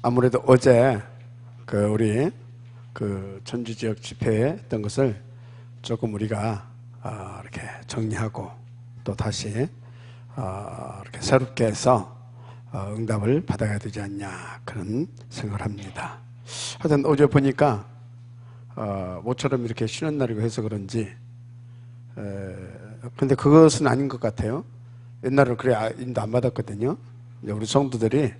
아무래도 어제 우리 전주 지역 집회에 했던 것을 조금 우리가 이렇게 정리하고 또 다시 이렇게 새롭게 해서 응답을 받아야 되지 않냐 그런 생각을 합니다. 하여튼 어제 보니까 모처럼 이렇게 쉬는 날이고 해서 그런지 근데 그것은 아닌 것 같아요. 옛날에는 그래 인도 안 받았거든요. 우리 성도들이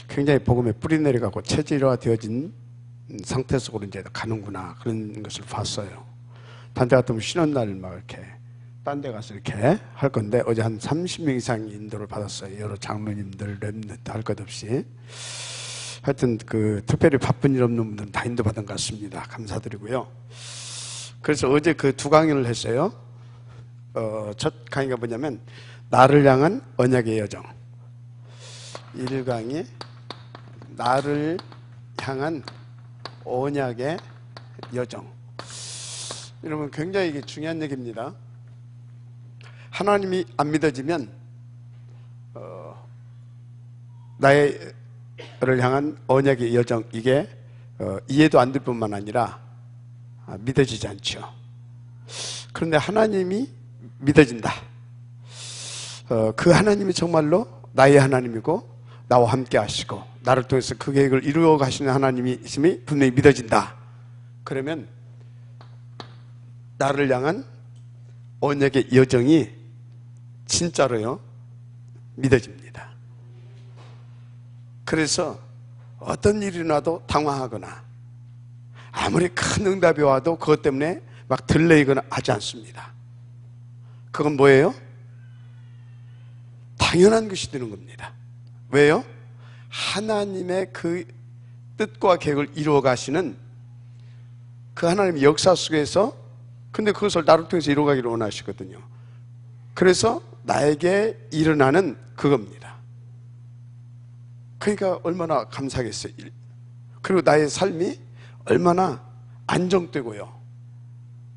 굉장히 복음에 뿌리 내려가고 체질화 되어진 상태 속으로 이제 가는구나 그런 것을 봤어요. 단체 같으면 쉬는 날 막 이렇게 딴 데 가서 이렇게 할 건데 어제 한 30명 이상이 인도를 받았어요. 여러 장로님들, 렘넌트 할 것 없이. 하여튼 특별히 바쁜 일 없는 분들은 다 인도 받은 것 같습니다. 감사드리고요. 그래서 어제 두 강의를 했어요. 첫 강의가 뭐냐면 나를 향한 언약의 여정. 1강이 나를 향한 언약의 여정. 여러분 굉장히 이게 중요한 얘기입니다. 하나님이 안 믿어지면 나를 향한 언약의 여정 이게 이해도 안 될 뿐만 아니라 믿어지지 않죠. 그런데 하나님이 믿어진다. 그 하나님이 정말로 나의 하나님이고 나와 함께 하시고 나를 통해서 그 계획을 이루어 가시는 하나님이 있음이 분명히 믿어진다. 그러면 나를 향한 언약의 여정이 진짜로요 믿어집니다. 그래서 어떤 일이 나도 당황하거나 아무리 큰 응답이 와도 그것 때문에 막 들레이거나 하지 않습니다. 그건 뭐예요? 당연한 것이 되는 겁니다. 왜요? 하나님의 그 뜻과 계획을 이루어 가시는 그 하나님의 역사 속에서 근데 그것을 나를 통해서 이루어 가기를 원하시거든요. 그래서 나에게 일어나는 그겁니다. 그러니까 얼마나 감사하겠어요. 그리고 나의 삶이 얼마나 안정되고요.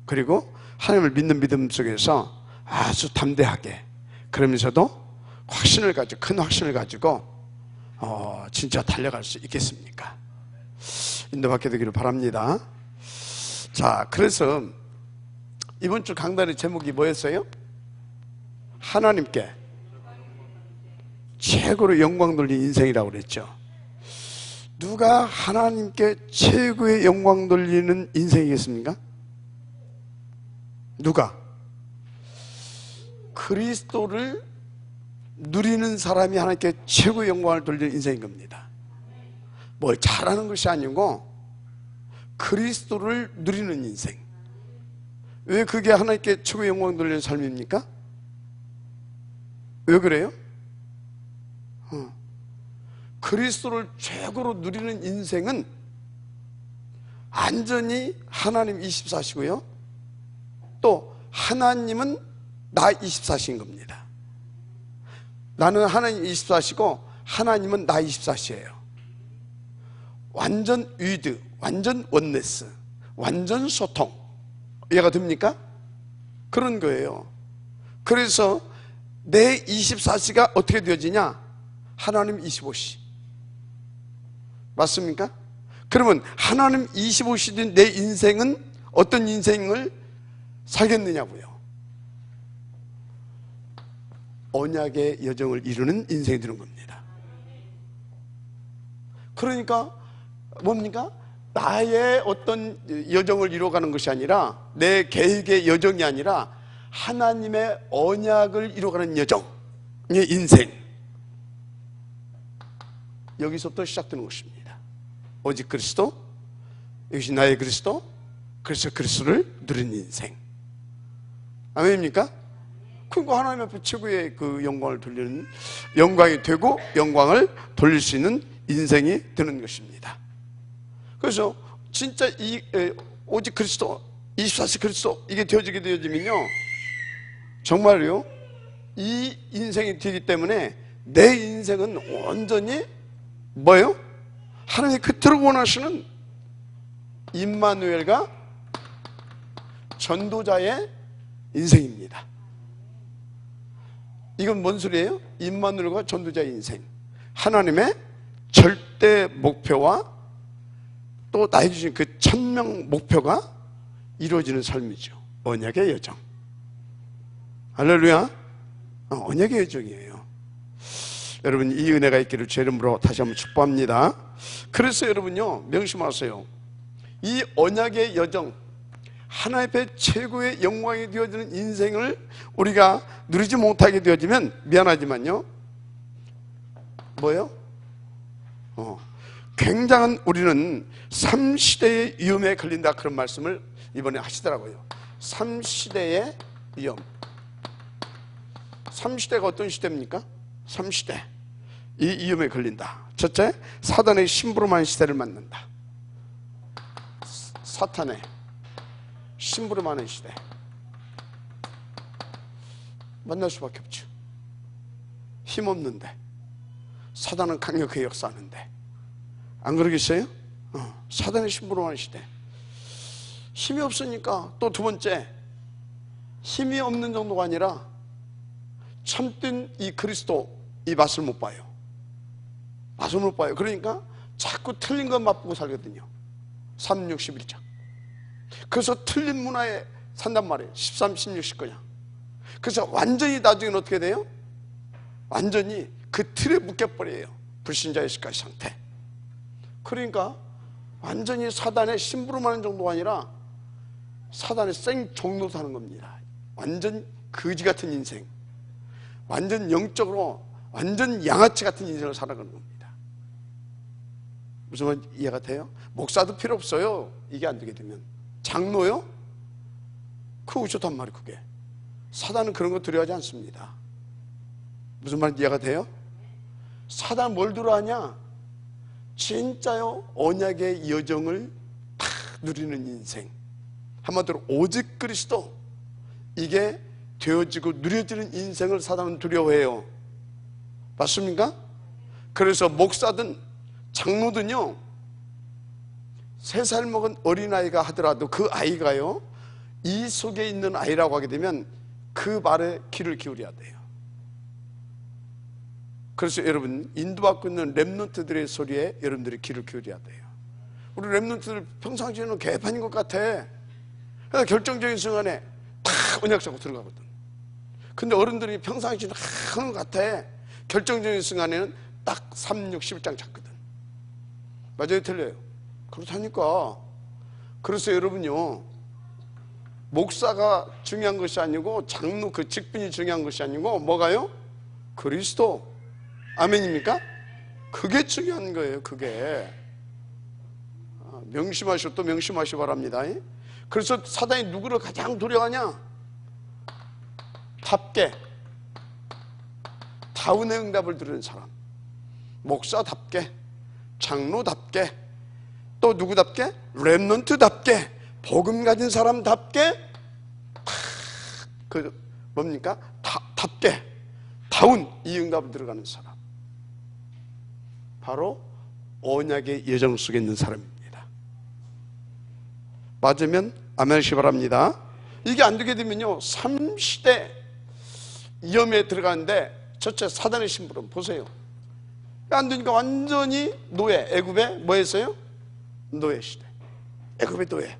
그리고 하나님을 믿는 믿음 속에서 아주 담대하게 그러면서도 확신을 가지고 큰 확신을 가지고 진짜 달려갈 수 있겠습니까? 인도받게 되기를 바랍니다. 자, 그래서 이번 주 강단의 제목이 뭐였어요? 하나님께 최고로 영광 돌린 인생이라고 그랬죠. 누가 하나님께 최고의 영광 돌리는 인생이겠습니까? 누가? 그리스도를 누리는 사람이 하나님께 최고의 영광을 돌리는 인생인 겁니다. 뭘 잘하는 것이 아니고 그리스도를 누리는 인생. 왜 그게 하나님께 최고의 영광을 돌리는 삶입니까? 왜 그래요? 그리스도를 최고로 누리는 인생은 완전히 하나님 24시고요 또 하나님은 나 24시인 겁니다. 나는 하나님 24시고 하나님은 나 24시예요. 완전 위드, 완전 원네스, 완전 소통. 이해가 됩니까? 그런 거예요. 그래서 내 24시가 어떻게 되어지냐? 하나님 25시. 맞습니까? 그러면 하나님 25시된 내 인생은 어떤 인생을 살겠느냐고요? 언약의 여정을 이루는 인생이 되는 겁니다. 그러니까 뭡니까? 나의 어떤 여정을 이루어가는 것이 아니라 내 계획의 여정이 아니라 하나님의 언약을 이루어가는 여정의 인생. 여기서부터 시작되는 것입니다. 오직 그리스도, 이것이 나의 그리스도, 그래서 그리스도를 누리는 인생. 아멘입니까? 그리고 하나님 앞에 최고의 그 영광을 돌리는, 영광이 되고 영광을 돌릴 수 있는 인생이 되는 것입니다. 그래서 진짜 오직 그리스도, 24시 그리스도 이게 되어지면요 정말요 이 인생이 되기 때문에 내 인생은 완전히 뭐예요? 하나님이 그토록 원하시는 임마누엘과 전도자의 인생입니다. 이건 뭔 소리예요? 임마누엘과 전도자의 인생. 하나님의 절대 절대 목표와 또 나에게 주신 그 천명 목표가 이루어지는 삶이죠. 언약의 여정. 할렐루야. 언약의 여정이에요. 여러분, 이 은혜가 있기를 주 이름으로 다시 한번 축복합니다. 그래서 여러분요, 명심하세요. 이 언약의 여정, 하나님 앞에 최고의 영광이 되어지는 인생을 우리가 누리지 못하게 되어지면 미안하지만요, 뭐예요? 굉장한 우리는 3시대의 위험에 걸린다, 그런 말씀을 이번에 하시더라고요. 3시대의 위험. 3시대가 어떤 시대입니까? 3시대 이 위험에 걸린다. 첫째, 사단의 심부름하는 시대를 만난다. 사탄의 심부름하는 시대 만날 수밖에 없죠. 힘없는데, 사단은 강력하게 역사하는데, 안 그러겠어요? 사단의 심부름하는 시대. 힘이 없으니까 또 두 번째, 힘이 없는 정도가 아니라 참된 이 그리스도, 이 맛을 못 봐요. 맛을 못 봐요. 그러니까 자꾸 틀린 것 맛보고 살거든요. 3, 6, 11장. 그래서 틀린 문화에 산단 말이에요. 13, 16, 19장. 그래서 완전히 나중에는 어떻게 돼요? 완전히 그 틀에 묶여버려요. 불신자의 시까지 상태. 그러니까 완전히 사단의 심부름하는 정도가 아니라 사단의 생종로 사는 겁니다. 완전 거지 같은 인생, 완전 영적으로 완전 양아치 같은 인생을 살아가는 겁니다. 무슨 말 이해가 돼요? 목사도 필요 없어요. 이게 안 되게 되면. 장로요? 그거 좋단 말이에요. 그게 사단은 그런 거 두려워하지 않습니다. 무슨 말 이해가 돼요? 사단 뭘 두려워하냐? 진짜요, 언약의 여정을 다 누리는 인생, 한마디로 오직 그리스도, 이게 되어지고 누려지는 인생을 사단은 두려워해요. 맞습니까? 그래서 목사든 장로든요, 3살 먹은 어린아이가 하더라도 그 아이가요, 이 속에 있는 아이라고 하게 되면 그 말에 귀를 기울여야 돼요. 그래서 여러분, 인도받고 있는 렘넌트들의 소리에 여러분들이 귀를 기울여야 돼요. 우리 렘넌트들 평상시에는 개판인 것 같아. 그래서 결정적인 순간에 탁 언약 잡고 들어가거든. 근데 어른들이 평상시에는 하는 것 같아. 결정적인 순간에는 딱 3, 6, 11장 잡거든. 맞아요, 틀려요? 그렇다니까. 그래서 여러분요, 목사가 중요한 것이 아니고 장로 그 직분이 중요한 것이 아니고 뭐가요? 그리스도. 아멘입니까? 그게 중요한 거예요. 그게 명심하시고 또 명심하시기 바랍니다. 그래서 사단이 누구를 가장 두려워하냐? 답게, 다운의 응답을 들은 사람, 목사답게, 장로답게, 또 누구답게? 렘넌트답게, 복음 가진 사람답게, 그 뭡니까? 답게, 다운, 이 응답을 들어가는 사람, 바로 언약의 여정 속에 있는 사람입니다. 맞으면 아멘 하시기 바랍니다. 이게 안 되게 되면요, 3시대 위험에 들어가는데, 첫째 사단의 심부름 보세요. 안 되니까 완전히 노예, 애굽의 뭐 했어요? 노예 시대, 애굽의 노예.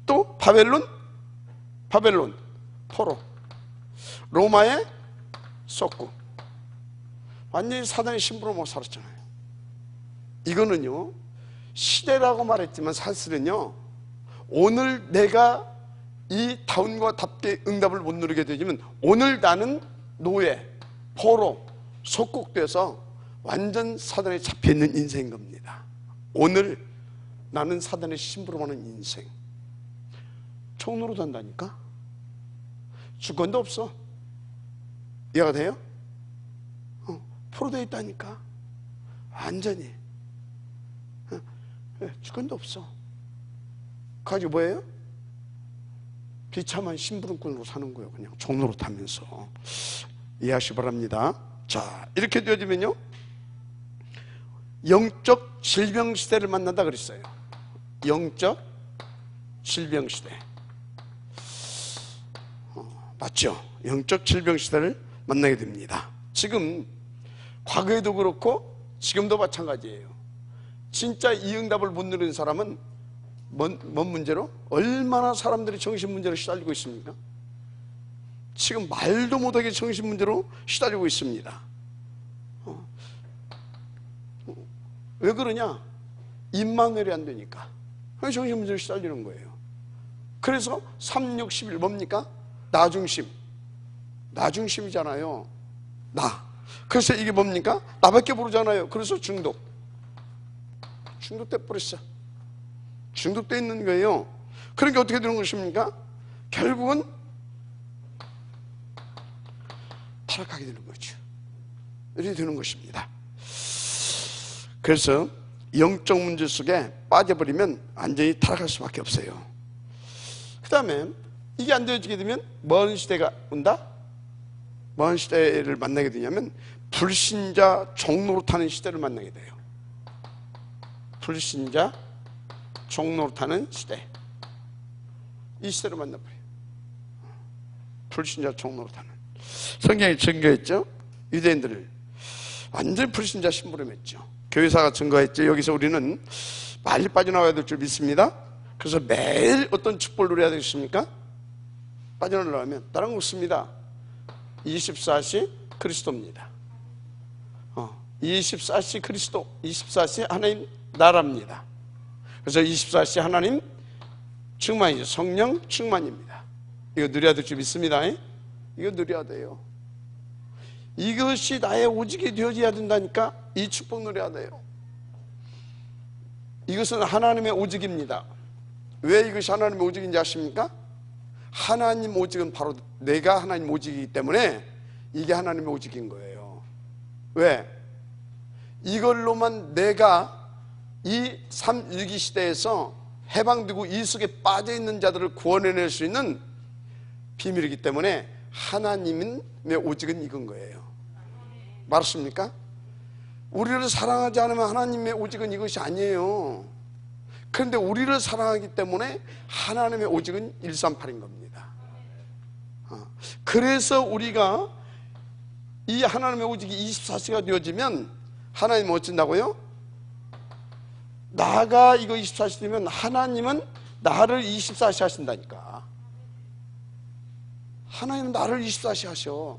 또 바벨론, 포로, 로마의 속국. 완전히 사단의 심부름으로 살았잖아요. 이거는요, 시대라고 말했지만 사실은요, 오늘 내가 이 다운과 답게 응답을 못 누리게 되면 오늘 나는 노예, 포로, 속국돼서 완전 사단에 잡혀있는 인생인 겁니다. 오늘 나는 사단의 심부름하는 인생. 총노릇 한다니까? 주권도 없어. 이해가 돼요? 포로되어 있다니까. 완전히 주권도 없어. 가지고 뭐예요? 비참한 심부름꾼으로 사는 거예요. 그냥 종노릇 하면서. 이해하시기 바랍니다. 자, 이렇게 되어지면요, 영적 질병 시대를 만난다 그랬어요. 영적 질병 시대. 맞죠? 영적 질병 시대를 만나게 됩니다. 지금 과거에도 그렇고 지금도 마찬가지예요. 진짜 이 응답을 못 누리는 사람은 뭔 문제로? 얼마나 사람들이 정신 문제로 시달리고 있습니까? 지금 말도 못하게 정신 문제로 시달리고 있습니다. 왜 그러냐? 입만회리 안 되니까 정신 문제로 시달리는 거예요. 그래서 3, 6, 11 뭡니까? 나중심. 나중심이잖아요. 그래서 이게 뭡니까? 나밖에 모르잖아요. 그래서 중독돼 버렸어. 중독돼 있는 거예요. 그러니까 어떻게 되는 것입니까? 결국은 타락하게 되는 거죠. 이렇게 되는 것입니다. 그래서 영적 문제 속에 빠져버리면 완전히 타락할 수밖에 없어요. 그 다음에 이게 안 되어지게 되면 먼 시대가 온다? 먼 시대를 만나게 되냐면 불신자 종노릇하는 시대를 만나게 돼요. 불신자 종노릇하는 시대, 이 시대를 만나버려요. 불신자 종노릇하는. 성경이 증거했죠. 유대인들을 완전히 불신자 심부름했죠. 교회사가 증거했죠. 여기서 우리는 빨리 빠져나와야 될 줄 믿습니다. 그래서 매일 어떤 축복을 누려야 되겠습니까? 빠져나오려면 다른 거 없습니다. 24시 그리스도입니다. 24시 그리스도, 24시 하나님 나라입니다. 그래서 24시 하나님 충만이죠. 성령 충만입니다. 이거 누려야 될 줄 믿습니다. 이거 누려야 돼요. 이것이 나의 오직이 되어져야 된다니까. 이 축복 누려야 돼요. 이것은 하나님의 오직입니다. 왜 이것이 하나님의 오직인지 아십니까? 하나님 오직은 바로 내가 하나님 오직이기 때문에 이게 하나님의 오직인 거예요. 왜? 이걸로만 내가 이 3.1기 시대에서 해방되고 이 속에 빠져있는 자들을 구원해낼 수 있는 비밀이기 때문에 하나님의 오직은 이건 거예요. 맞습니까? 우리를 사랑하지 않으면 하나님의 오직은 이것이 아니에요. 그런데 우리를 사랑하기 때문에 하나님의 오직은 138인 겁니다. 그래서 우리가 이 하나님의 오직이 24시가 되어지면 하나님은 어쩐다고요? 나가 이거 24시 되면 하나님은 나를 24시 하신다니까. 하나님은 나를 24시 하셔.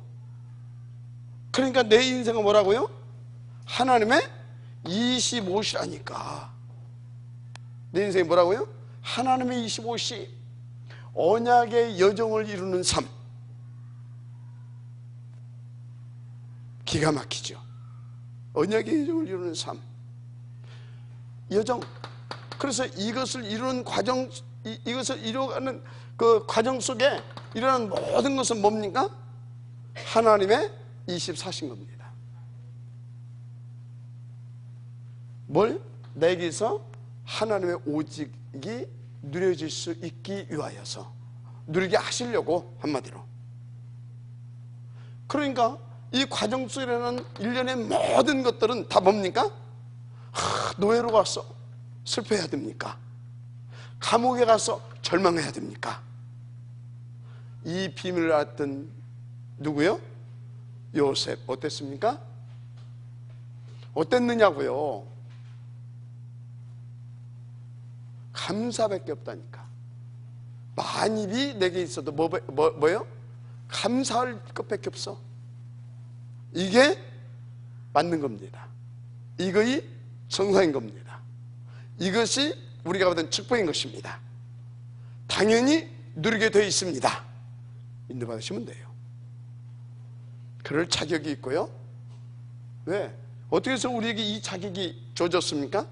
그러니까 내 인생은 뭐라고요? 하나님의 25시라니까. 내 인생이 뭐라고요? 하나님의 25시, 언약의 여정을 이루는 삶. 기가 막히죠. 언약의 여정을 이루는 삶, 여정. 그래서 이것을 이루는 과정, 이것을 이루어가는 그 과정 속에 일어나는 모든 것은 뭡니까? 하나님의 24신 겁니다. 뭘? 내게서 하나님의 오직이 누려질 수 있기 위하여서, 누리게 하시려고, 한마디로. 그러니까 이 과정 속에 일어나는 일련의 모든 것들은 다 뭡니까? 노예로 가서 슬퍼해야 됩니까? 감옥에 가서 절망해야 됩니까? 이 비밀을 알았던 누구요? 요셉. 어땠습니까? 어땠느냐고요? 감사밖에 없다니까. 만입이 내게 있어도 뭐요? 감사할 것밖에 없어. 이게 맞는 겁니다. 이것이 정상인 겁니다. 이것이 우리가 받은 축복인 것입니다. 당연히 누리게 되어 있습니다. 인도받으시면 돼요. 그럴 자격이 있고요. 왜? 어떻게 해서 우리에게 이 자격이 주어졌습니까?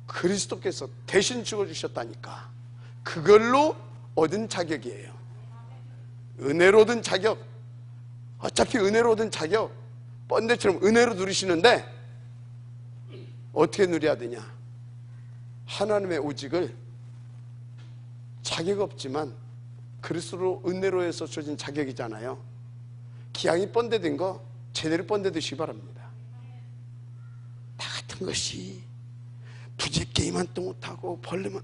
그리스도께서 대신 죽어주셨다니까. 그걸로 얻은 자격이에요. 은혜로 얻은 자격. 어차피 은혜로 얻은 자격, 번데처럼 은혜로 누리시는데 어떻게 누려야 되냐? 하나님의 오직을 자격 없지만 그리스도로 은혜로 해서 주어진 자격이잖아요. 기왕이 번데된 거 제대로 번데드시기 바랍니다. 다 같은 것이 부지게임만 또 못하고 벌레만,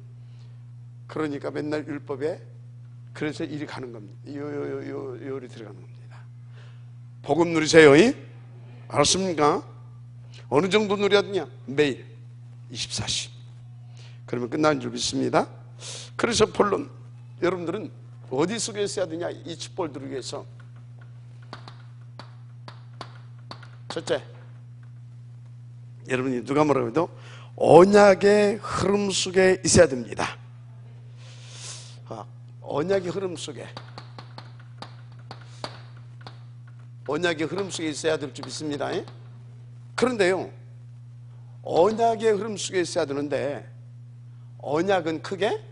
그러니까 맨날 율법에 그래서 일이 가는 겁니다. 요리 들어가는 겁니다. 복음 누리세요. 알았습니까? 어느 정도 누려야 되냐? 매일 24시. 그러면 끝나는 줄 믿습니다. 그래서 본론, 여러분들은 어디 속에 있어야 되냐? 이 축복을 누리기 위해서 첫째, 여러분이 누가 뭐라고 해도 언약의 흐름 속에 있어야 됩니다. 언약의 흐름 속에, 언약의 흐름 속에 있어야 될 줄 믿습니다. 그런데요, 언약의 흐름 속에 있어야 되는데, 언약은 크게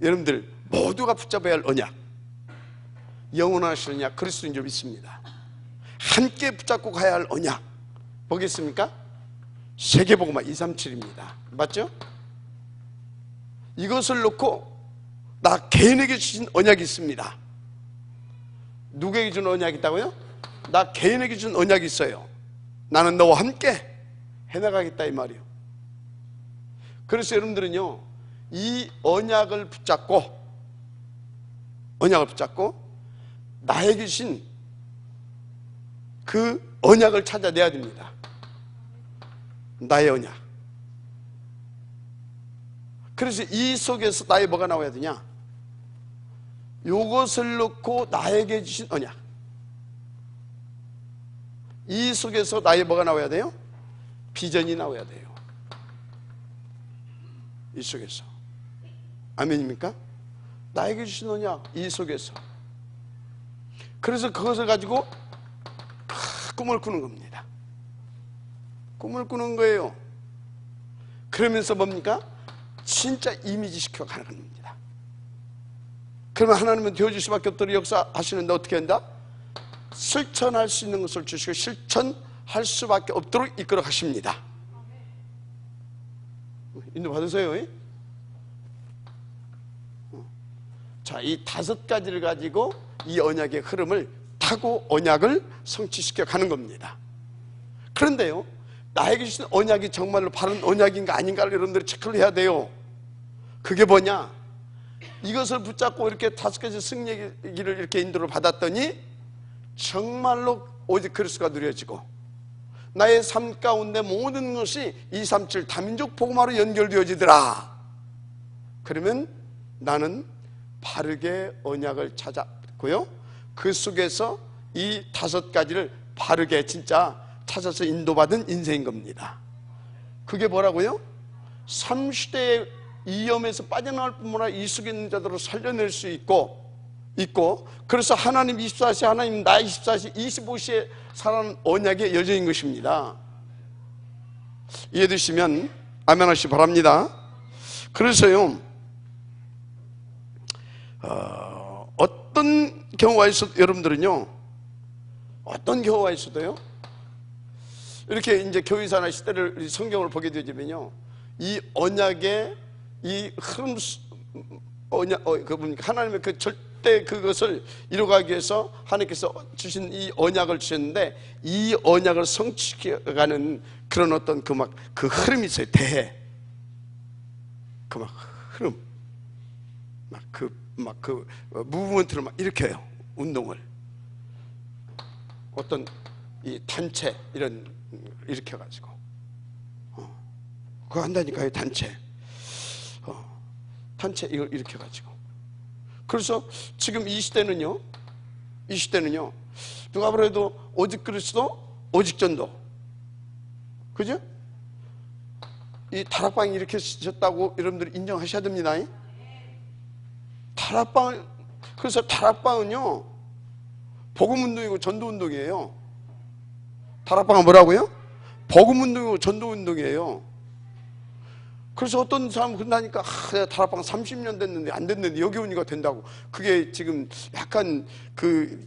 여러분들 모두가 붙잡아야 할 언약, 영원하신 언약, 그리스도인 줄 믿습니다. 함께 붙잡고 가야 할 언약 뭐겠습니까? 세계복음화 237입니다. 맞죠? 이것을 놓고 나 개인에게 주신 언약이 있습니다. 누구에게 준 언약이 있다고요? 나 개인에게 준 언약이 있어요. 나는 너와 함께 해나가겠다 이 말이에요. 그래서 여러분들은요, 이 언약을 붙잡고 나에게 주신 그 언약을 찾아내야 됩니다. 나의 언약. 그래서 이 속에서 나의 뭐가 나와야 되냐? 요것을 놓고 나에게 주신 언약. 이 속에서 나의 뭐가 나와야 돼요? 비전이 나와야 돼요. 이 속에서. 아멘입니까? 나에게 주신 언약, 이 속에서. 그래서 그것을 가지고 꿈을 꾸는 겁니다. 꿈을 꾸는 거예요. 그러면서 뭡니까? 진짜 이미지 시켜 가는 겁니다. 그러면 하나님은 되어줄 수밖에 없도록 역사하시는데 어떻게 한다? 실천할 수 있는 것을 주시고 실천할 수밖에 없도록 이끌어 가십니다. 인도 받으세요. 자, 이 5가지를 가지고 이 언약의 흐름을 타고 언약을 성취시켜 가는 겁니다. 그런데요, 나에게 주신 언약이 정말로 바른 언약인가 아닌가를 여러분들이 체크를 해야 돼요. 그게 뭐냐? 이것을 붙잡고 이렇게 5가지 승리의 길을 이렇게 인도를 받았더니 정말로 오직 그리스도가 누려지고 나의 삶 가운데 모든 것이 237 다민족 복음화로 연결되어지더라. 그러면 나는 바르게 언약을 찾았고요, 그 속에서 이 5가지를 바르게 진짜 찾아서 인도받은 인생인 겁니다. 그게 뭐라고요? 3시대의 위험에서 빠져나올 뿐만 아니라 이 속에 있는 자들을 살려낼 수 있고 그래서 하나님 24시, 하나님 나 24시, 25시에 살아가는 언약의 여정인 것입니다. 이해되시면 아멘 하시기 바랍니다. 그래서요, 어떤 경우가 있어도 여러분들은요, 어떤 경우가 있어도요, 이렇게 이제 교회사나 시대를 성경을 보게 되면요, 이 언약의 이 흐름, 하나님의 그 절대 그것을 이루어가기 위해서 하나님께서 주신 이 언약을 주셨는데, 이 언약을 성취해가는 그런 어떤 그 흐름이 있어요. 대해 그 흐름, 그 무브먼트를 일으켜요. 운동을 어떤 이 단체 이런 일으켜가지고 그거 한다니까요. 단체 이걸 일으켜가지고. 그래서 지금 이 시대는요, 누가 그래도 오직 그리스도 오직 전도, 그죠? 이 다락방이 일으키셨다고 여러분들이 인정하셔야 됩니다. 그래서 다락방은요, 복음운동이고 전도운동이에요. 다락방은 뭐라고요? 복음운동이고 전도운동이에요. 그래서 어떤 사람은 그런다니까, 내가 다락방 30년 됐는데 안 됐는데 여기 오니까 된다고. 그게 지금 약간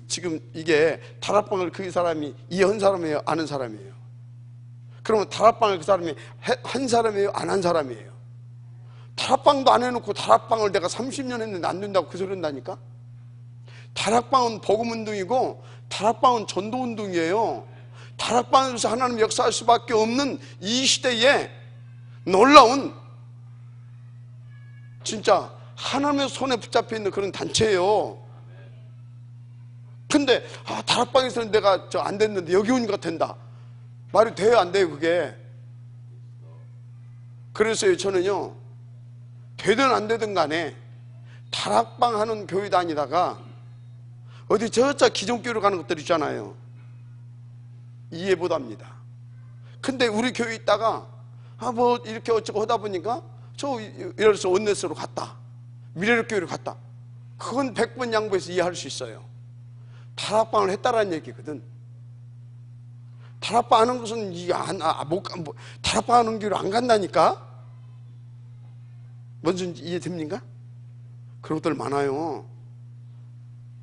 지금 이게 다락방을 그 사람이 이해한 사람이에요, 아는 사람이에요? 그러면 다락방을 그 사람이 한 사람이에요, 안 한 사람이에요? 다락방도 안 해놓고 다락방을 내가 30년 했는데 안 된다고 그 소리 한다니까? 다락방은 복음운동이고 다락방은 전도운동이에요. 다락방에서 하나님 역사할 수밖에 없는 이 시대에 놀라운 진짜 하나님의 손에 붙잡혀 있는 그런 단체예요. 근데 다락방에서는 내가 안 됐는데 여기 오니까 된다. 말이 돼요, 안 돼요, 그게? 그래서요, 저는요, 되든 안 되든 간에 다락방 하는 교회 다니다가 어디 저자 기존교회로 가는 것들 있잖아요. 이해 못합니다. 근데 우리 교회 있다가 뭐 이렇게 어쩌고 하다 보니까 저 예를 들어서 원네스로 갔다, 미래력교회로 갔다. 그건 100번 양보해서 이해할 수 있어요. 다락방을 했다라는 얘기거든. 다락방 하는 것은 다락방 하는 교회로 안 간다니까. 뭔지 이해됩니까? 그런 것들 많아요.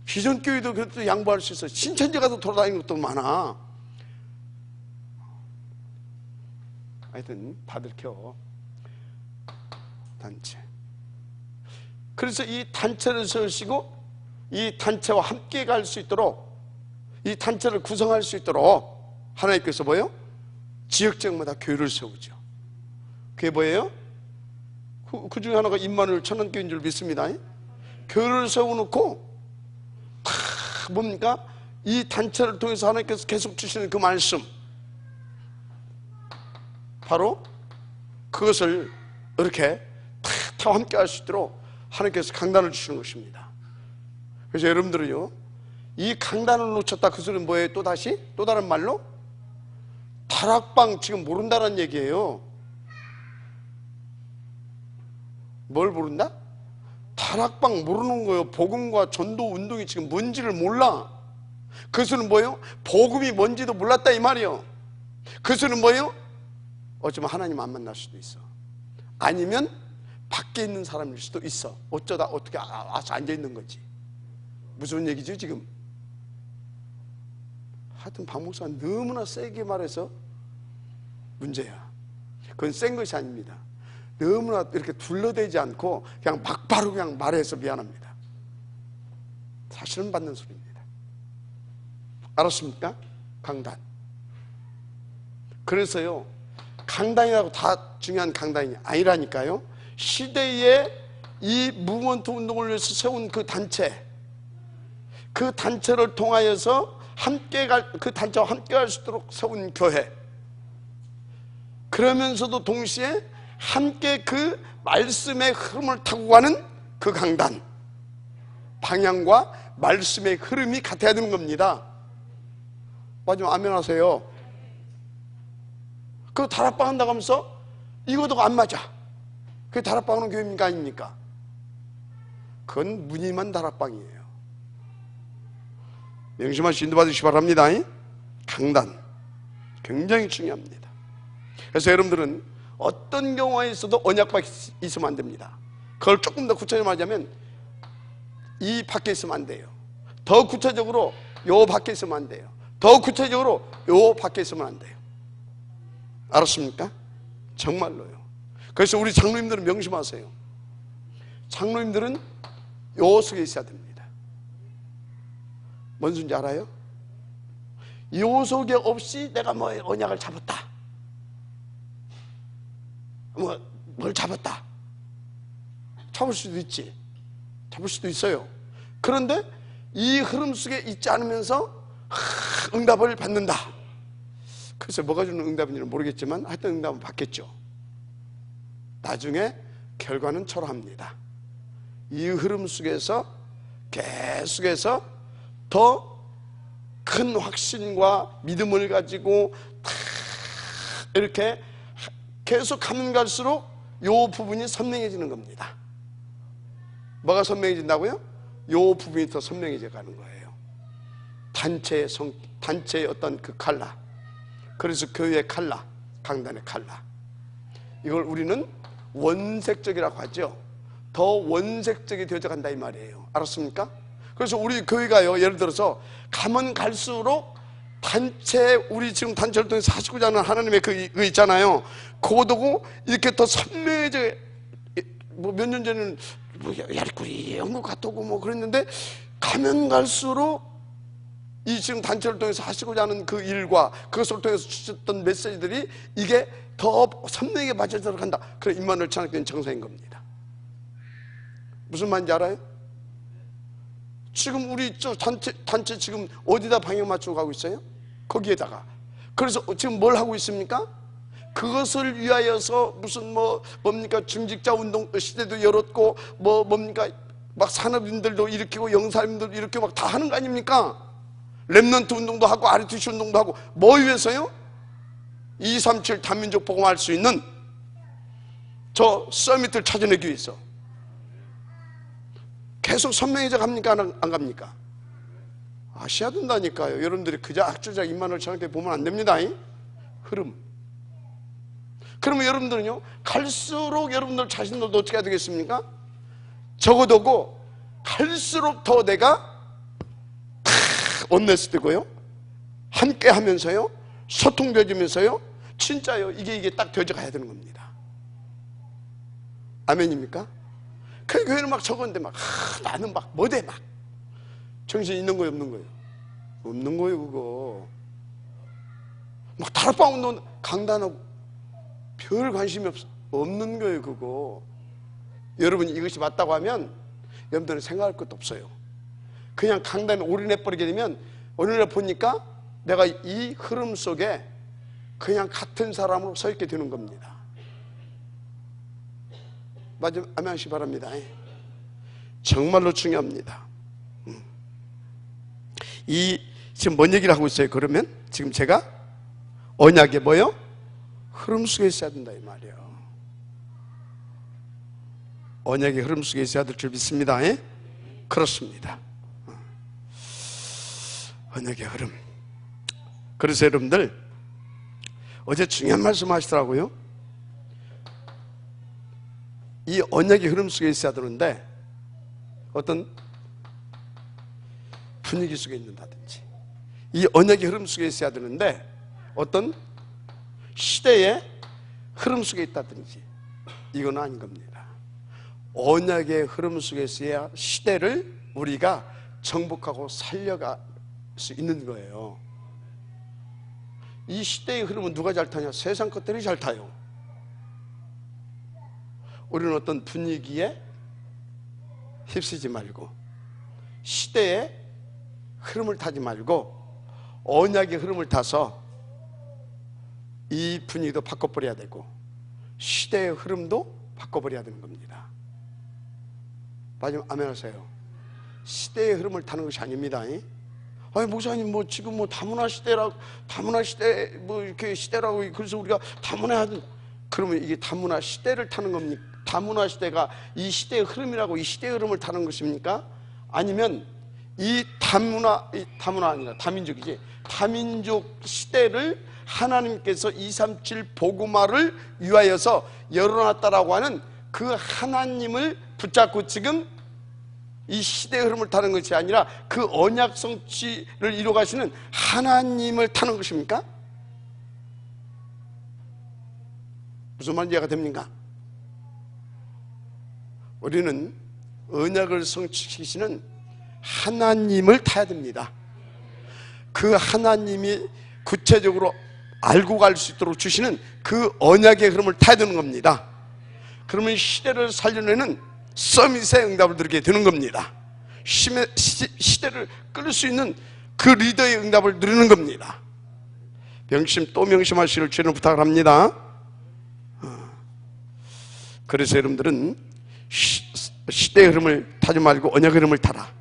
비전교회도 그것도 양보할 수 있어. 신천지 가서 돌아다니는 것도 많아. 하여튼 다들 켜. 단체. 그래서 이 단체를 세우시고 이 단체와 함께 갈 수 있도록, 이 단체를 구성할 수 있도록 하나님께서 뭐예요? 지역적마다 교회를 세우죠. 그게 뭐예요? 그 중에 하나가 임마누엘 천안교회인 줄 믿습니다. 교회를 세워놓고 뭡니까? 이 단체를 통해서 하나님께서 계속 주시는 그 말씀, 바로 그것을 이렇게 다 함께 할 수 있도록 하나님께서 강단을 주시는 것입니다. 그래서 여러분들은요, 이 강단을 놓쳤다, 그 소리는 뭐예요? 또 다시? 또 다른 말로? 다락방 지금 모른다는 얘기예요. 뭘 모른다? 다락방 모르는 거예요. 복음과 전도 운동이 지금 뭔지를 몰라. 그것은 뭐예요? 복음이 뭔지도 몰랐다 이 말이에요. 그것은 뭐예요? 어쩌면 하나님 안 만날 수도 있어. 아니면 밖에 있는 사람일 수도 있어. 어쩌다 어떻게 와서 앉아있는 거지. 무슨 얘기죠 지금? 하여튼 박 목사가 너무나 세게 말해서 문제야. 그건 센 것이 아닙니다. 너무나 이렇게 둘러대지 않고 그냥 막바로 그냥 말해서 미안합니다. 사실은 받는 소리입니다. 알았습니까? 강단. 그래서요, 강단이라고 다 중요한 강단이 아니라니까요. 시대에 이 무브먼트 운동을 위해서 세운 그 단체, 그 단체를 통하여서 그 단체와 함께 할 수 있도록 세운 교회, 그러면서도 동시에 함께 그 말씀의 흐름을 타고 가는 그 강단, 방향과 말씀의 흐름이 같아야 되는 겁니다. 마지막 아멘 하세요. 그 다락방 한다고 하면서 이것도 안 맞아. 그게 다락방 하는 교회입니까 아닙니까? 그건 무늬만 다락방이에요. 명심하시 인도받으시기 바랍니다. 강단 굉장히 중요합니다. 그래서 여러분들은 어떤 경우에 있어도 언약밖에 있으면 안 됩니다. 그걸 조금 더 구체적으로 말하자면 이 밖에 있으면 안 돼요. 더 구체적으로 요 밖에 있으면 안 돼요. 더 구체적으로 요 밖에 있으면 안 돼요. 알았습니까? 정말로요. 그래서 우리 장로님들은 명심하세요. 장로님들은 요 속에 있어야 됩니다. 뭔 소리인지 알아요? 요 속에 없이 내가 뭐 언약을 잡았다, 뭘 잡았다, 잡을 수도 있지, 잡을 수도 있어요. 그런데 이 흐름 속에 있지 않으면서 응답을 받는다. 글쎄 뭐가 주는 응답인지는 모르겠지만 하여튼 응답은 받겠죠. 나중에 결과는 초라합니다. 이 흐름 속에서 계속해서 더 큰 확신과 믿음을 가지고 이렇게 계속 가면 갈수록 요 부분이 선명해지는 겁니다. 뭐가 선명해진다고요? 요 부분이 더 선명해져 가는 거예요. 단체의 어떤 그 칼라, 그래서 교회의 칼라, 강단의 칼라, 이걸 우리는 원색적이라고 하죠. 더 원색적이 되어져 간다 이 말이에요. 알았습니까? 그래서 우리 교회가요, 예를 들어서 가면 갈수록 단체, 우리 지금 단체를 통해서 하시고자 하는 하나님의 그 있잖아요. 그거도 이렇게 더 선명해져. 뭐 몇 년 전에는 뭐 야리꾸리 연구 같고 뭐 그랬는데 가면 갈수록 이 지금 단체를 통해서 하시고자 하는 그 일과 그것을 통해서 주셨던 메시지들이 이게 더 선명하게 맞춰져 간다. 그래 임마누엘 찬양교회는 정상인 겁니다. 무슨 말인지 알아요? 지금 우리 저 단체 지금 어디다 방향 맞추고 가고 있어요? 거기에다가. 그래서 지금 뭘 하고 있습니까? 그것을 위하여서 무슨 뭡니까 중직자 운동 시대도 열었고 뭡니까 막 산업인들도 일으키고 영사님들도 일으키고 막 다 하는 거 아닙니까? 렘넌트 운동도 하고 RTC 운동도 하고 뭐 위해서요? 237 다민족 복음할 수 있는 저 서밋을 찾아내기 위해서 계속 선명해져 갑니까? 안 갑니까? 아셔야 된다니까요. 여러분들이 그저 악주작 입만을 저렇게 보면 안 됩니다. 흐름. 그러면 여러분들은요 갈수록 여러분들 자신들도 어떻게 해야 되겠습니까? 적어도고 갈수록 더 내가 원네스되고요 함께 하면서요 소통되어지면서요 진짜요 이게 딱 되어져 가야 되는 겁니다. 아멘입니까? 그 교회는 막 적었는데 막 나는 막 뭐대 막 정신 있는 거예요 없는 거예요? 없는 거예요 그거. 막 다락방 운동 강단하고 별 관심이 없는 거예요 그거. 여러분이 이것이 맞다고 하면 여러분들은 생각할 것도 없어요. 그냥 강단에 올인해버리게 되면 어느 날 보니까 내가 이 흐름 속에 그냥 같은 사람으로 서 있게 되는 겁니다. 맞으면 아멘하시기 바랍니다. 정말로 중요합니다. 지금 뭔 얘기를 하고 있어요? 그러면 지금 제가 언약에 뭐요? 흐름 속에 있어야 된다 이 말이에요. 언약의 흐름 속에 있어야 될 줄 믿습니다. 그렇습니다. 언약의 흐름. 그래서 여러분들 어제 중요한 말씀 하시더라고요. 이 언약의 흐름 속에 있어야 되는데 어떤 분위기 속에 있는다든지 이 언약의 흐름 속에 있어야 되는데 어떤 시대의 흐름 속에 있다든지 이건 아닌 겁니다. 언약의 흐름 속에 있어야 시대를 우리가 정복하고 살려갈 수 있는 거예요. 이 시대의 흐름은 누가 잘 타냐? 세상 것들이 잘 타요. 우리는 어떤 분위기에 휩쓰지 말고 시대의 흐름을 타지 말고 언약의 흐름을 타서 이 분위기도 바꿔버려야 되고 시대의 흐름도 바꿔버려야 되는 겁니다. 마지막 아멘 하세요. 시대의 흐름을 타는 것이 아닙니다. 아니 목사님 지금 다문화 시대라고 다문화 시대 이렇게 시대라고 그래서 우리가 다문화 하든 그러면 이게 다문화 시대를 타는 겁니까? 다문화 시대가 이 시대의 흐름이라고 이 시대의 흐름을 타는 것입니까? 아니면 이 다문화 아니라 다민족이지 다민족 시대를 하나님께서 237 복음화를 위하여서 열어놨다라고 하는 그 하나님을 붙잡고 지금 이 시대의 흐름을 타는 것이 아니라 그 언약 성취를 이루어 가시는 하나님을 타는 것입니까? 무슨 말인지 이해가 됩니까? 우리는 언약을 성취시키시는 하나님을 타야 됩니다. 그 하나님이 구체적으로 알고 갈 수 있도록 주시는 그 언약의 흐름을 타야 되는 겁니다. 그러면 시대를 살려내는 서밋의 응답을 드리게 되는 겁니다. 시대를 끌 수 있는 그 리더의 응답을 누리는 겁니다. 명심 또 명심하시기를 주님 부탁을 합니다. 그래서 여러분들은 시대의 흐름을 타지 말고 언약의 흐름을 타라.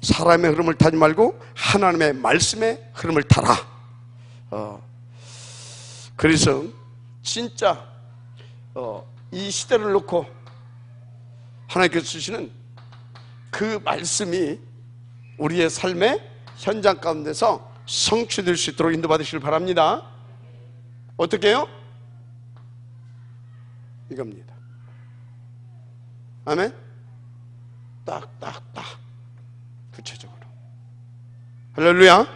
사람의 흐름을 타지 말고 하나님의 말씀의 흐름을 타라. 그래서 진짜 이 시대를 놓고 하나님께서 주시는 그 말씀이 우리의 삶의 현장 가운데서 성취될 수 있도록 인도받으시길 바랍니다. 어떻게 해요? 이겁니다. 아멘? 딱딱딱 구체적으로 할렐루야.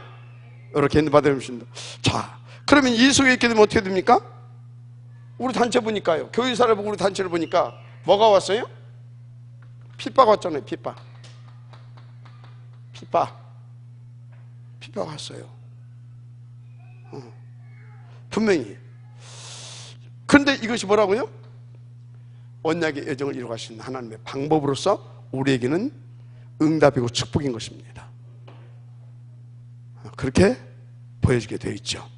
이렇게 인도받으십니다. 자, 그러면 이 속에 있게 되면 어떻게 됩니까? 우리 단체 보니까요, 교회사를 보고 우리 단체를 보니까 뭐가 왔어요? 핍박 왔잖아요. 핍박 왔어요. 분명히. 그런데 이것이 뭐라고요? 언약의 여정을 이루어가시는 하나님의 방법으로서 우리에게는 응답이고 축복인 것입니다. 그렇게 보여지게 되어 있죠.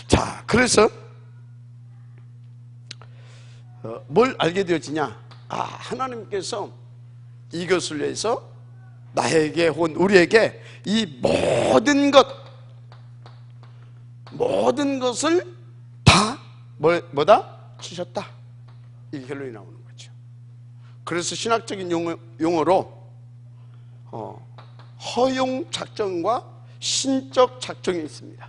자, 그래서 뭘 알게 되어지냐? 하나님께서 이것을 위해서 나에게 혹은 우리에게 이 모든 것을 다 뭐다? 주셨다. 이게 결론이 나오는 거죠. 그래서 신학적인 용어로 허용 작정과 신적 작정이 있습니다.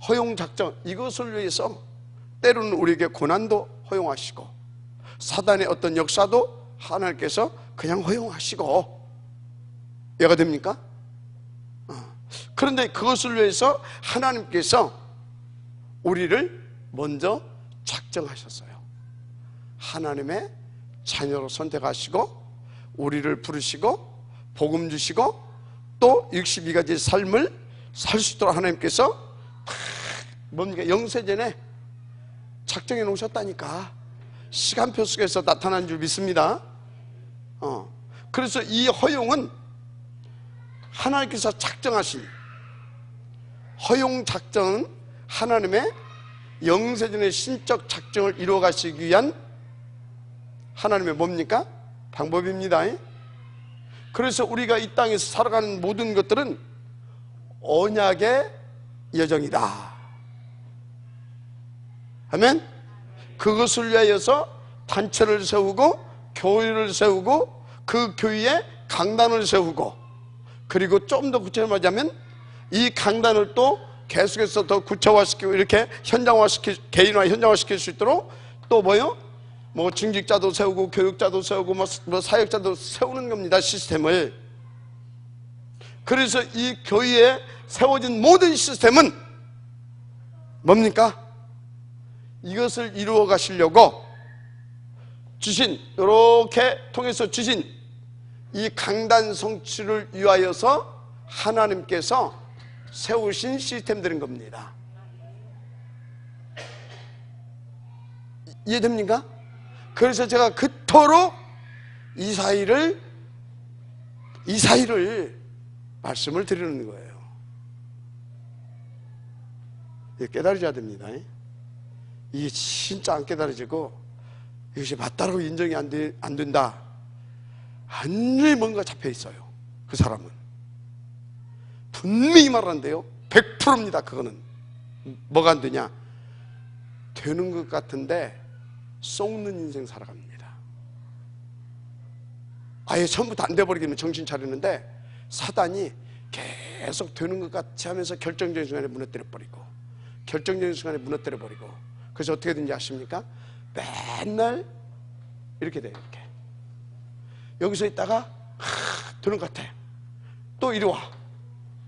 허용 작정, 이것을 위해서 때로는 우리에게 고난도 허용하시고 사단의 어떤 역사도 하나님께서 그냥 허용하시고, 이해가 됩니까? 그런데 그것을 위해서 하나님께서 우리를 먼저 작정하셨어요. 하나님의 자녀로 선택하시고 우리를 부르시고 복음 주시고 또 62가지 삶을 살 수 있도록 하나님께서 뭡니까? 영세전에 작정해 놓으셨다니까. 시간표 속에서 나타난 줄 믿습니다. 그래서 이 허용은 하나님께서 작정하신 허용 작정은 하나님의 영세전의 신적 작정을 이루어 가시기 위한 하나님의 뭡니까? 방법입니다. 그래서 우리가 이 땅에서 살아가는 모든 것들은 언약의 여정이다. 아멘? 그것을 위하여서 단체를 세우고 교회를 세우고 그 교회에 강단을 세우고, 그리고 좀 더 구체적으로 말하자면 이 강단을 또 계속해서 더 구체화시키고 이렇게 개인화 현장화시킬 수 있도록 또 뭐요? 뭐 중직자도 세우고 교육자도 세우고 뭐 사역자도 세우는 겁니다. 시스템을. 그래서 이 교회에 세워진 모든 시스템은 뭡니까? 이것을 이루어 가시려고 주신, 이렇게 통해서 주신 이 강단 성취를 위하여서 하나님께서 세우신 시스템들인 겁니다. 이해됩니까? 그래서 제가 그토록 이 사이를 말씀을 드리는 거예요. 깨달으셔야 됩니다. 이게 진짜 안 깨달아지고 이것이 맞다라고 인정이 안 된다. 완전히 뭔가 잡혀 있어요. 그 사람은 분명히 말하는데요, 100%입니다. 그거는 뭐가 안 되냐? 되는 것 같은데 썩는 인생 살아갑니다. 아예 처음부터 안 돼버리기는 정신 차리는데 사단이 계속 되는 것 같이 하면서 결정적인 순간에 무너뜨려버리고 결정적인 순간에 무너뜨려버리고, 그래서 어떻게 되는지 아십니까? 맨날 이렇게 돼요. 이렇게 여기서 있다가 되는 것 같아. 또 이리 와,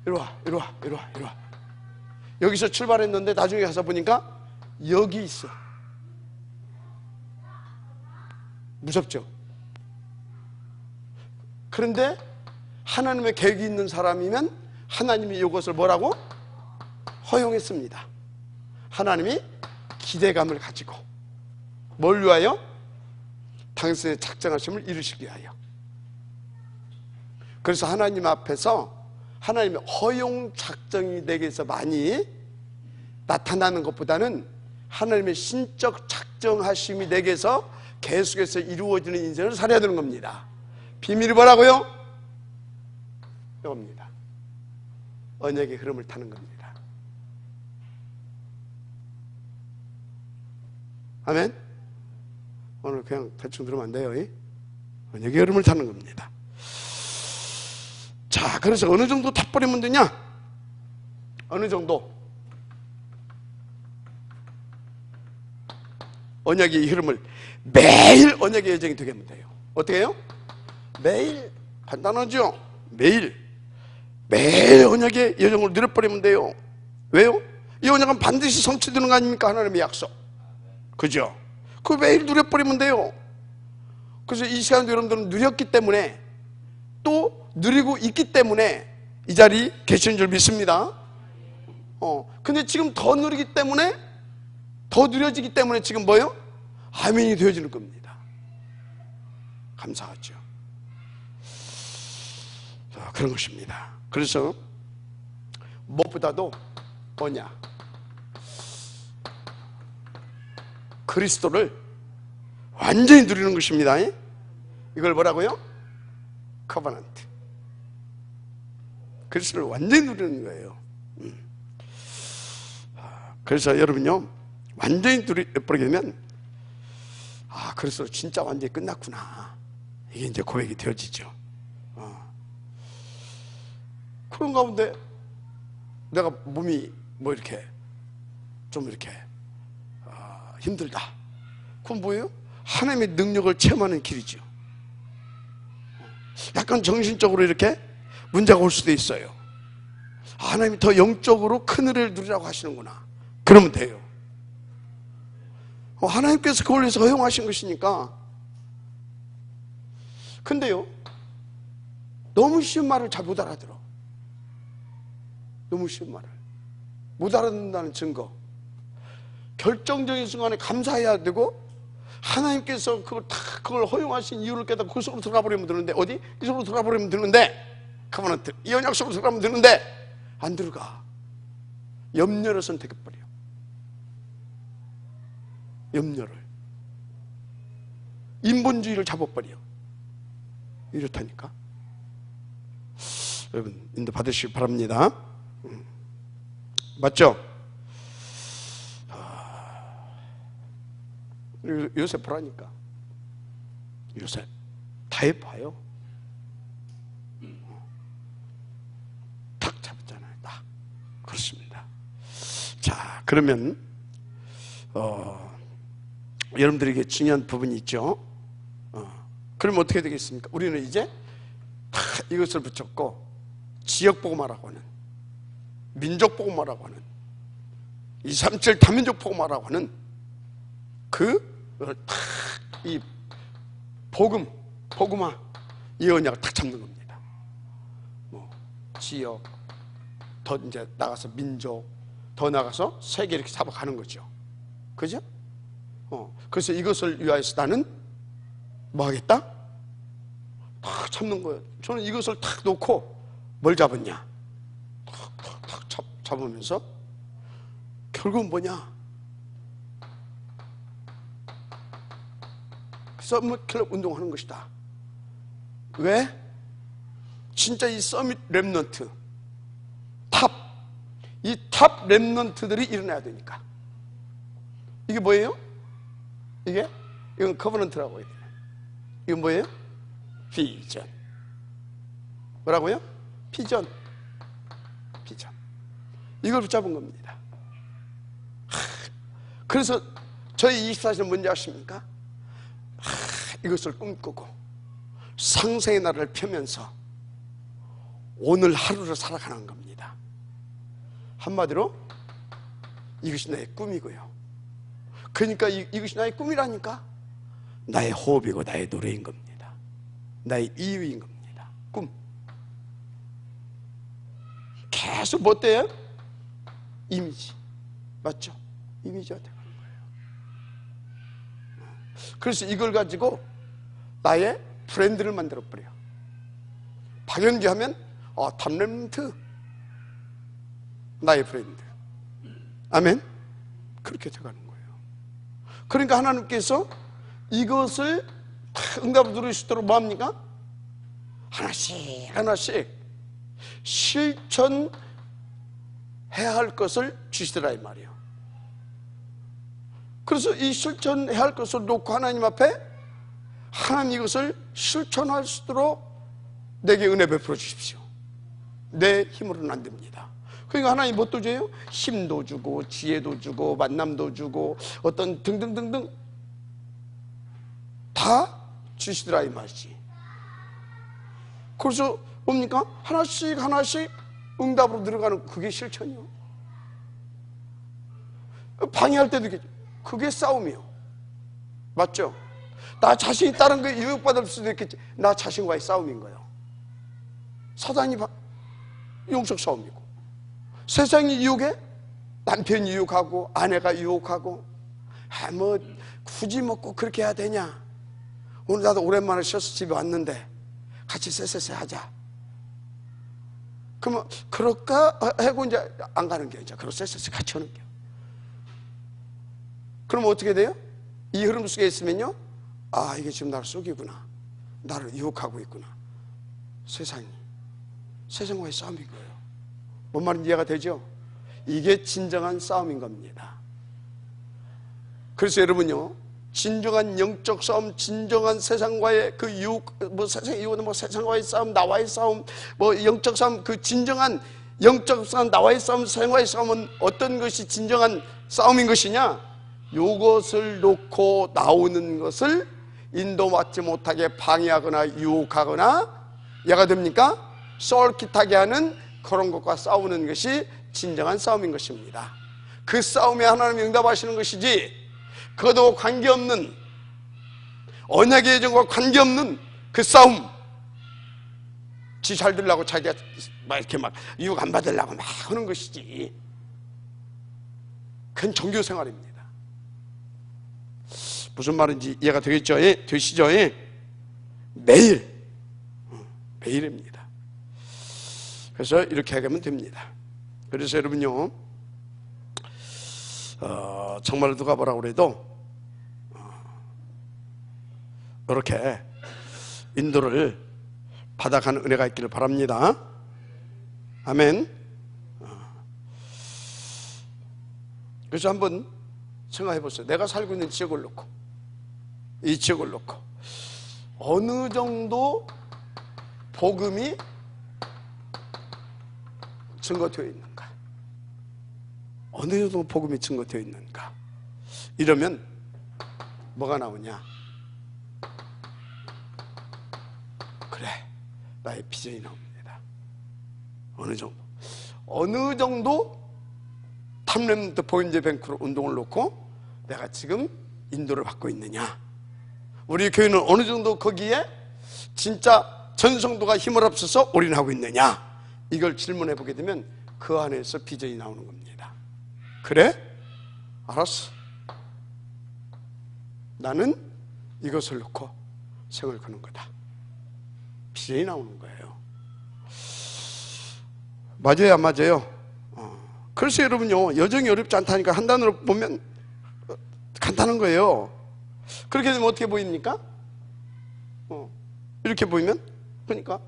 이리 와, 이리 와, 이리 와, 이리 와. 여기서 출발했는데 나중에 가서 보니까 여기 있어. 무섭죠? 그런데 하나님의 계획이 있는 사람이면 하나님이 이것을 뭐라고? 허용했습니다. 하나님이 기대감을 가지고 뭘 위하여? 당신의 작정하심을 이루시기 위하여. 그래서 하나님 앞에서 하나님의 허용 작정이 내게서 많이 나타나는 것보다는 하나님의 신적 작정하심이 내게서 계속해서 이루어지는 인생을 살아야 되는 겁니다. 비밀이 뭐라고요? 이겁니다. 언약의 흐름을 타는 겁니다. 아멘? 오늘 그냥 대충 들으면 안 돼요. 언약의 흐름을 타는 겁니다. 자, 그래서 어느 정도 타버리면 되냐? 어느 정도 언약의 흐름을 매일 언약의 여정이 되게 하면 돼요. 어떻게 해요? 매일. 간단하죠? 매일 언약의 여정을 누려버리면 돼요. 왜요? 이 언약은 반드시 성취되는 거 아닙니까? 하나님의 약속. 그죠? 그 매일 누려버리면 돼요. 그래서 이 시간도 여러분들은 누렸기 때문에, 또 누리고 있기 때문에 이 자리 계시는 줄 믿습니다. 근데 지금 더 누리기 때문에, 더 누려지기 때문에 지금 뭐예요? 아멘이 되어지는 겁니다. 감사하죠. 자, 그런 것입니다. 그래서 무엇보다도 언약, 그리스도를 완전히 누리는 것입니다. 이걸 뭐라고요? 커버넌트. 그리스도를 완전히 누리는 거예요. 그래서 여러분요, 완전히 누리게 되면 그리스도 진짜 완전히 끝났구나, 이게 이제 고백이 되어지죠. 그런 가운데 내가 몸이 뭐 이렇게 좀 이렇게 힘들다. 그건 뭐예요? 하나님의 능력을 체험하는 길이죠. 약간 정신적으로 이렇게 문제가 올 수도 있어요. 하나님이 더 영적으로 큰 은혜를 누리라고 하시는구나. 그러면 돼요. 하나님께서 그걸 위해서 허용하신 것이니까. 근데요, 너무 쉬운 말을 잘 못 알아들어. 너무 쉬운 말을 못 알아듣는다는 증거. 결정적인 순간에 감사해야 되고, 하나님께서 그걸 허용하신 이유를 깨닫고 그 속으로 들어가 버리면 되는데, 어디? 이 속으로 들어가 버리면 되는데, 커버넌트, 이 언약 속으로 들어가면 되는데 안 들어가. 염려를 선택해버려. 염려를, 인본주의를 잡아버려. 이렇다니까. 여러분, 인도 받으시기 바랍니다. 맞죠? 요새 보라니까. 요새 다 해봐요. 탁 잡았잖아요. 딱. 그렇습니다. 자, 그러면 여러분들에게 중요한 부분이 있죠. 그러면 어떻게 되겠습니까? 우리는 이제 다 이것을 붙였고, 지역복음화라고 하는, 민족복음화라고 하는, 237 다민족 복음화라고 하는 이 복음화, 이 언약을 딱 잡는 겁니다. 뭐 지역, 더 이제 나가서 민족, 더 나가서 세계, 이렇게 잡아가는 거죠. 그죠? 그래서 이것을 위하여서 나는 뭐 하겠다? 탁 잡는 거예요. 저는 이것을 탁 놓고 뭘 잡았냐? 탁 잡으면서 결국은 뭐냐? 서밋 클럽 운동하는 것이다. 왜? 진짜 이 서밋 랩넌트, 이 탑 랩넌트들이 일어나야 되니까. 이게 뭐예요? 이건 커버넌트라고 해야 되나? 이건 뭐예요? 비전. 뭐라고요? 비전. 이걸 붙잡은 겁니다. 그래서 저희 24시는 뭔지 아십니까? 이것을 꿈꾸고 상생의 날을 펴면서 오늘 하루를 살아가는 겁니다. 한마디로 이것이 나의 꿈이고요. 그러니까 이것이 나의 꿈이라니까 나의 호흡이고 나의 노래인 겁니다. 나의 이유인 겁니다. 꿈. 계속 뭐 때요? 이미지. 맞죠? 이미지가 되는 거예요. 그래서 이걸 가지고 나의 브랜드를 만들어버려. 박영기 하면 탑랩런트, 나의 브랜드. 아멘. 그렇게 돼가는 거예요. 그러니까 하나님께서 이것을 응답을 누릴 수 있도록 뭐합니까? 하나씩 실천해야 할 것을 주시더라, 이 말이에요. 그래서 이 실천해야 할 것을 놓고 하나님 앞에, 하나님 이것을 실천할 수 있도록 내게 은혜 베풀어 주십시오. 내 힘으로는 안 됩니다. 그러니까 하나님 뭣도 줘요? 힘도 주고, 지혜도 주고, 만남도 주고, 어떤 등등등등 다 주시더라, 이 말이지. 그래서 뭡니까? 하나씩 응답으로 들어가는, 그게 실천이요. 방해할 때도 그게 싸움이요. 맞죠? 나 자신이 다른 거 유혹받을 수도 있겠지. 나 자신과의 싸움인 거예요. 사단이 영적 싸움이고, 세상이 유혹해? 남편이 유혹하고, 아내가 유혹하고, 뭐 굳이 먹고 그렇게 해야 되냐? 오늘 나도 오랜만에 쉬어서 집에 왔는데 같이 쎄쎄쎄 하자. 그러면 그럴까 하고 이제 안 가는 게, 이제 그런 쎄쎄쎄 같이 하는 게. 그러면 어떻게 돼요? 이 흐름 속에 있으면요, 아, 이게 지금 나를 속이구나, 나를 유혹하고 있구나. 세상과의 싸움인 거예요. 뭔 말인지 이해가 되죠? 이게 진정한 싸움인 겁니다. 그래서 여러분요, 진정한 영적 싸움, 진정한 세상과의 그 유혹, 세상 이유는 세상과의 싸움, 나와의 싸움, 영적 싸움, 그 진정한 영적 싸움, 나와의 싸움, 세상과의 싸움은 어떤 것이 진정한 싸움인 것이냐? 요것을 놓고 나오는 것을 인도받지 못하게 방해하거나 유혹하거나, 얘가 됩니까? 쏠깃하게 하는 그런 것과 싸우는 것이 진정한 싸움인 것입니다. 그 싸움에 하나님이 응답하시는 것이지, 그것도 관계없는, 언약의 예정과 관계없는 그 싸움, 지 잘 들라고 자기가 이렇게 유혹 안 받으려고 막 하는 것이지, 그건 종교 생활입니다. 무슨 말인지 이해가 되겠죠? 되시죠? 매일입니다. 그래서 이렇게 하면 됩니다. 그래서 여러분요, 정말 누가 뭐라고 그래도 이렇게 인도를 받아가는 은혜가 있기를 바랍니다. 아멘. 그래서 한번 생각해 보세요. 내가 살고 있는 지역을 놓고, 이 지역을 놓고 어느 정도 복음이 증거되어 있는가, 어느 정도 복음이 증거되어 있는가. 이러면 뭐가 나오냐? 그래, 나의 비전이 나옵니다. 어느 정도 탐렘드 포인트 뱅크로 운동을 놓고 내가 지금 인도를 받고 있느냐, 우리 교회는 어느 정도 거기에 진짜 전성도가 힘을 합쳐서 올인하고 있느냐, 이걸 질문해 보게 되면 그 안에서 비전이 나오는 겁니다. 그래? 알았어. 나는 이것을 놓고 생을 거는 거다. 비전이 나오는 거예요. 맞아요, 안 맞아요? 그래서 여러분요, 여정이 어렵지 않다니까 한 단어로 보면 간단한 거예요. 그렇게 되면 어떻게 보입니까? 이렇게 보이면, 그러니까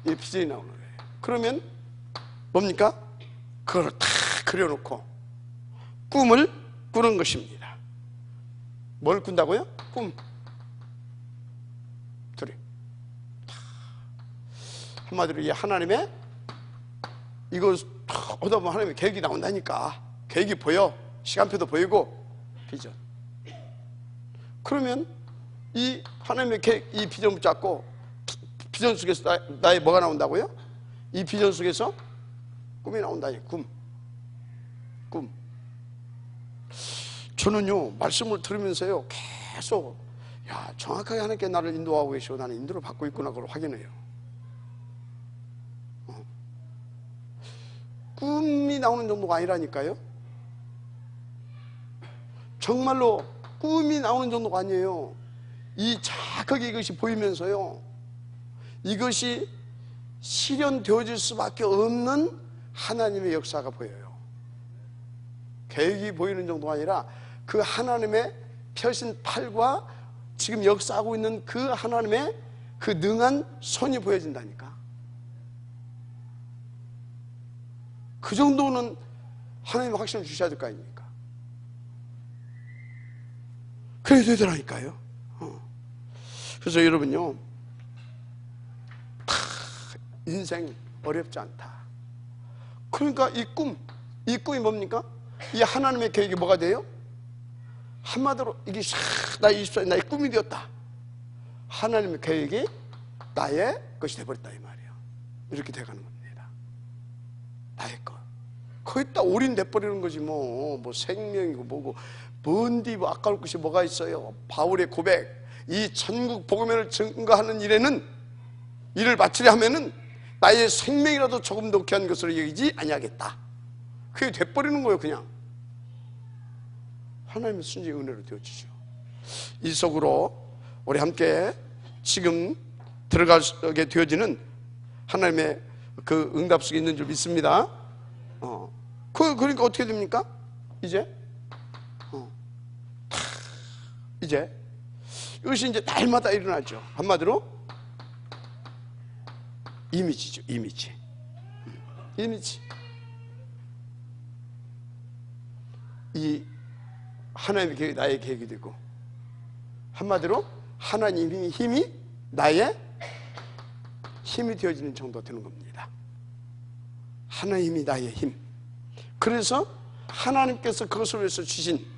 이 비전이 나오는 거예요. 그러면 뭡니까? 그걸 다 그려놓고 꿈을 꾸는 것입니다. 뭘 꾼다고요? 꿈. 둘이 한마디로 이 하나님의, 이거 하다 보면 하나님의 계획이 나온다니까. 계획이 보여, 시간표도 보이고, 비전. 그러면 이 하나님의 계획, 이 비전 붙잡고, 비전 속에서 나의 뭐가 나온다고요? 이 비전 속에서 꿈이 나온다니. 꿈. 저는요, 말씀을 들으면서요, 계속 정확하게 하나님께 나를 인도하고 계시고 나는 인도를 받고 있구나, 그걸 확인해요. 꿈이 나오는 정도가 아니라니까요. 정말로 꿈이 나오는 정도가 아니에요. 이 자극이, 이것이 보이면서요, 이것이 실현되어질 수밖에 없는 하나님의 역사가 보여요. 계획이 보이는 정도가 아니라 그 하나님의 펴신 팔과 지금 역사하고 있는 그 하나님의 그 능한 손이 보여진다니까. 그 정도는 하나님 확신을 주셔야 될 거 아닙니까? 그래야 되더라니까요. 그래서 여러분요, 인생 어렵지 않다. 그러니까 이 꿈이 뭡니까? 이 하나님의 계획이 뭐가 돼요? 한마디로 이게 나의 24년 나의 꿈이 되었다. 하나님의 계획이 나의 것이 돼버렸다, 이 말이에요. 이렇게 돼가는 겁니다. 나의 것. 거기다 올인돼버리는 거지. 뭐 생명이고 뭐고 뭔디 뭐 아까울 것이 뭐가 있어요. 바울의 고백, 이 전국 복음을 증거하는 일에는, 일을 마치려 하면은 나의 생명이라도 조금 더 귀한 것으로 여기지 아니하겠다. 그게 돼버리는 거예요. 그냥 하나님의 순전히 은혜로 되어지죠. 이 속으로 우리 함께 지금 들어가게 되어지는 하나님의 그 응답 속에 있는 줄 믿습니다. 그러니까 어떻게 됩니까? 이제 다 이것이 이제 날마다 일어나죠. 한마디로 이미지죠. 이미지. 이 하나님의 계획이 나의 계획이 되고, 한마디로 하나님의 힘이 나의 힘이 되어지는 정도가 되는 겁니다. 하나님이 나의 힘. 그래서 하나님께서 그것을 위해서 주신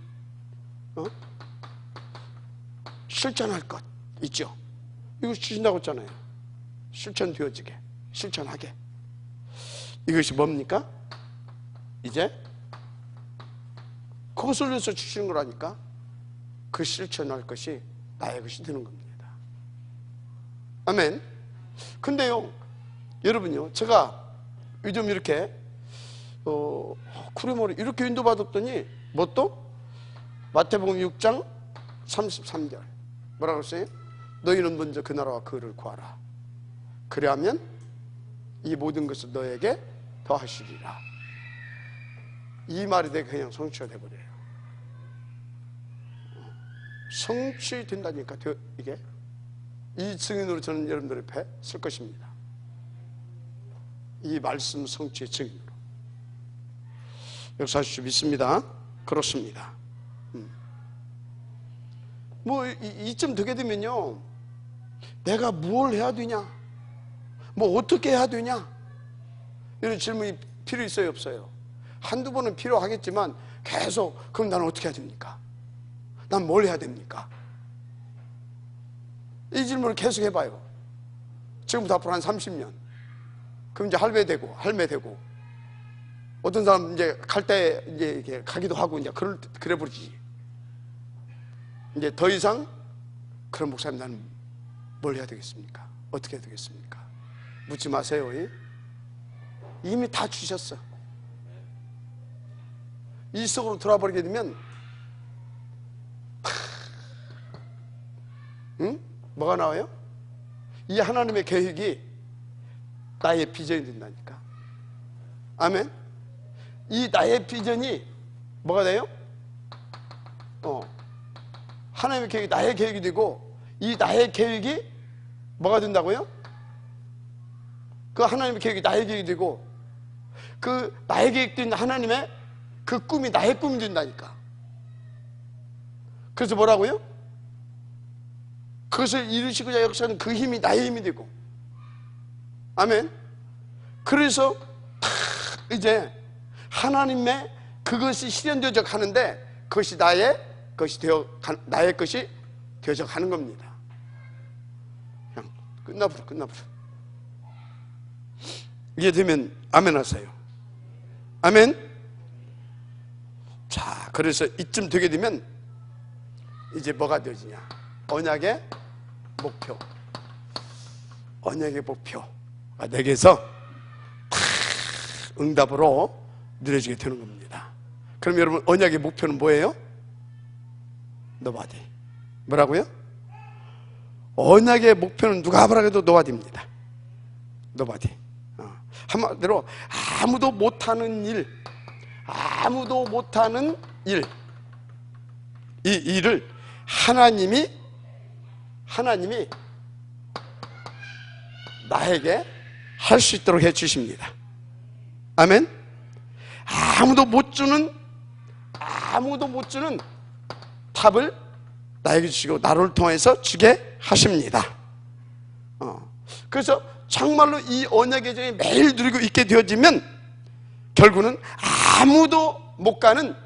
실천할 것 있죠. 이거 주신다고 했잖아요. 실천되어지게, 실천하게. 이것이 뭡니까? 이제 그것을 위해서 주시는 거라니까. 그 실천할 것이 나의 것이 되는 겁니다. 아멘. 근데요, 여러분요, 제가 요즘 이렇게 구레모리 이렇게 인도받았더니 뭣도? 마태복음 6장 33절 뭐라고 했어요? 너희는 먼저 그 나라와 그를 구하라. 그래야면 이 모든 것을 너에게 더하시리라. 이 말이 되게 그냥 성취가 돼버려요. 성취된다니까. 이게 이 증인으로 저는 여러분들 앞에 쓸 것입니다. 이 말씀 성취의 증인으로. 역사하실 수 믿습니다. 그렇습니다. 뭐 이쯤 되게 되면요, 내가 뭘 해야 되냐, 뭐 어떻게 해야 되냐, 이런 질문이 필요 있어요, 없어요? 한두 번은 필요하겠지만 계속 그럼 나는 어떻게 해야 됩니까? 난 뭘 해야 됩니까? 이 질문을 계속 해봐요. 지금부터 앞으로 한 30년. 그럼 이제 할매 되고 어떤 사람 이제 갈 때 이제 이렇게 가기도 하고 이제 그래 버리지. 이제 더 이상 그런 목사님 나는 뭘 해야 되겠습니까? 어떻게 해야 되겠습니까? 묻지 마세요. 이미 다 주셨어. 이 속으로 돌아버리게 되면 뭐가 나와요? 이 하나님의 계획이 나의 비전이 된다니까. 아멘. 이 나의 비전이 뭐가 돼요? 하나님의 계획이 나의 계획이 되고, 이 나의 계획이 뭐가 된다고요? 그 하나님의 계획이 나의 계획이 되고, 그 나의 계획된 하나님의 그 꿈이 나의 꿈이 된다니까. 그래서 뭐라고요? 그것을 이루시고자 역사하는 그 힘이 나의 힘이 되고. 아멘. 그래서 이제 하나님의 그것이 실현되어져 가는데, 그것이 나의 것이 되어져 가는 겁니다. 그냥 끝나버려. 이게 되면 아멘 하세요. 아멘. 자, 그래서 이쯤 되게 되면 이제 뭐가 되어지냐? 언약의 목표가 내게서 다 응답으로 누려지게 되는 겁니다. 그럼 여러분, 언약의 목표는 뭐예요? 노바디. 뭐라고요? 언약의 목표는 누가 뭐라 해도 노바디입니다. 노바디. 한마디로 아무도 못하는 일, 이 일을 하나님이 나에게 할 수 있도록 해 주십니다. 아멘. 아무도 못 주는 답을 나에게 주시고 나를 통해서 주게 하십니다. 그래서 정말로 이 언약의 정이 매일 누리고 있게 되어지면 결국은 아무도 못 가는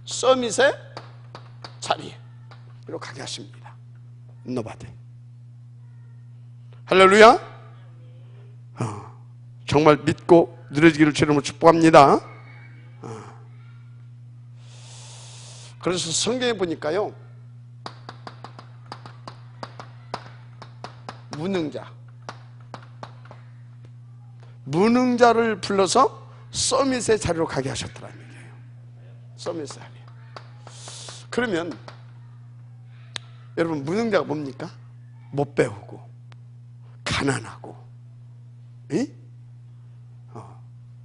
서밋의 자리로 가게 하십니다. 노바디. 할렐루야. 정말 믿고 누려지기를 주님으로 축복합니다. 그래서 성경에 보니까요, 무능자를 불러서 서밋의 자리로 가게 하셨더라는 얘기예요. 서밋의 자리. 그러면 여러분, 무능자가 뭡니까? 못 배우고 가난하고,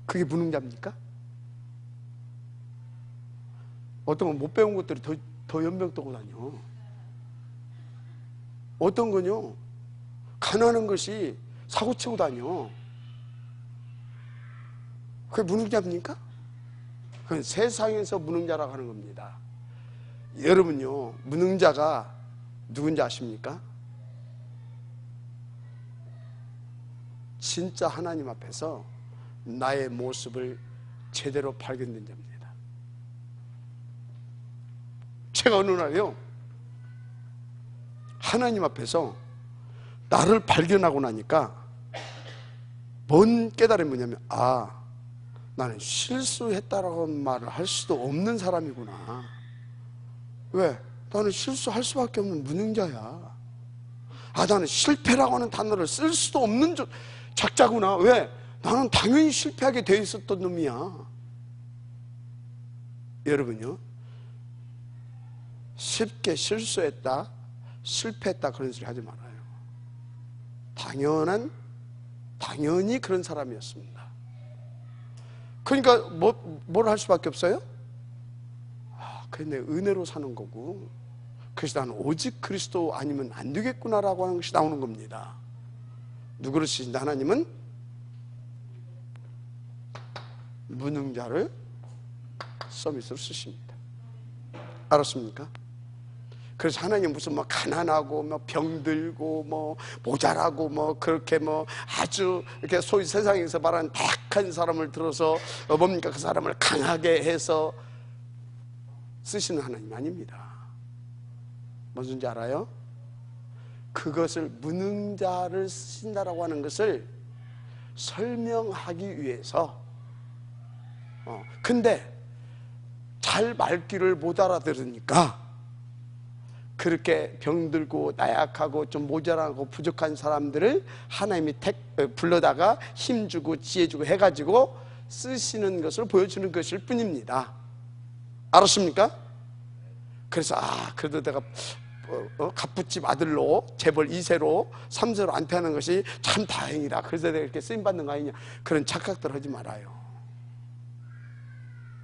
그게 무능자입니까? 어떤 건 못 배운 것들이 더 연병 떠고 다녀. 어떤 건요, 가난한 것이 사고치고 다녀. 그게 무능자입니까? 그건 세상에서 무능자라고 하는 겁니다. 여러분요, 무능자가 누군지 아십니까? 진짜 하나님 앞에서 나의 모습을 제대로 발견된 자입니다. 제가 어느 날요, 하나님 앞에서 나를 발견하고 나니까 뭔 깨달음이 뭐냐면, 아, 나는 실수했다라고 말을 할 수도 없는 사람이구나. 왜? 나는 실수할 수밖에 없는 무능자야. 아, 나는 실패라고 하는 단어를 쓸 수도 없는 작자구나. 왜? 나는 당연히 실패하게 돼 있었던 놈이야. 여러분요, 쉽게 실수했다, 실패했다 그런 소리 하지 말아요. 당연히 그런 사람이었습니다. 그러니까 뭘 할 수밖에 없어요? 아, 그래, 내 은혜로 사는 거고, 그래서 나는 오직 그리스도 아니면 안 되겠구나라고 하는 것이 나오는 겁니다. 누구를 쓰신다? 하나님은 무능자를 서밋으로 쓰십니다. 알았습니까? 그래서 하나님 무슨 뭐 가난하고 뭐 병들고 뭐 모자라고 뭐 그렇게 뭐 아주 이렇게 소위 세상에서 말하는 택한 사람을 들어서 뭡니까? 그 사람을 강하게 해서 쓰시는 하나님 아닙니다. 뭔지 알아요? 그것을 무능자를 쓰신다라고 하는 것을 설명하기 위해서 근데 잘 말귀를 못 알아들으니까 그렇게 병들고 나약하고 좀 모자라고 부족한 사람들을 하나님이 불러다가 힘주고 지혜주고 해가지고 쓰시는 것을 보여주는 것일 뿐입니다. 알았습니까? 그래서 그래도 내가 갑부집 아들로 재벌 2세로 3세로 안패하는 것이 참 다행이다, 그래서 내가 이렇게 쓰임받는 거 아니냐, 그런 착각들 하지 말아요.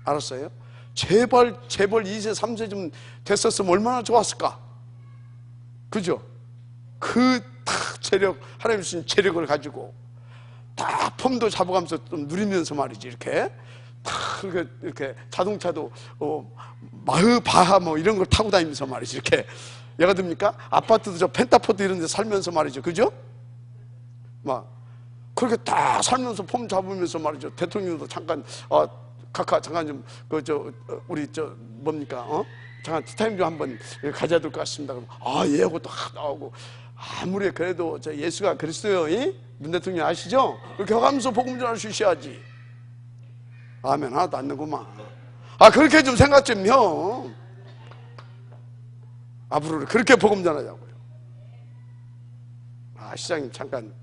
알았어요? 재벌 2세 3세 좀 됐었으면 얼마나 좋았을까? 그죠? 그 딱 재력, 하나님 주신 재력을 가지고 딱 폼도 잡아가면서 좀 누리면서 말이지, 이렇게 딱 이렇게 자동차도 마흐바하 뭐 이런 걸 타고 다니면서 말이지, 이렇게 얘가 됩니까? 아파트도 저 펜타포드 이런 데 살면서 말이죠, 그죠? 막 그렇게 딱 살면서 폼 잡으면서 말이죠. 대통령도 잠깐 카카 잠깐 좀 우리 뭡니까? 잠깐 티타임 좀 한번 가져야 될 것 같습니다. 그럼 예 하고 또 나오고, 아무리 그래도 저 예수가 그리스도요, 문 대통령 아시죠? 그렇게 하면서 복음 전할 수 있어야지. 아멘. 하나도 안 되구만. 그렇게 좀 생각 좀 형. 앞으로 그렇게 복음 전하자고요. 시장님 잠깐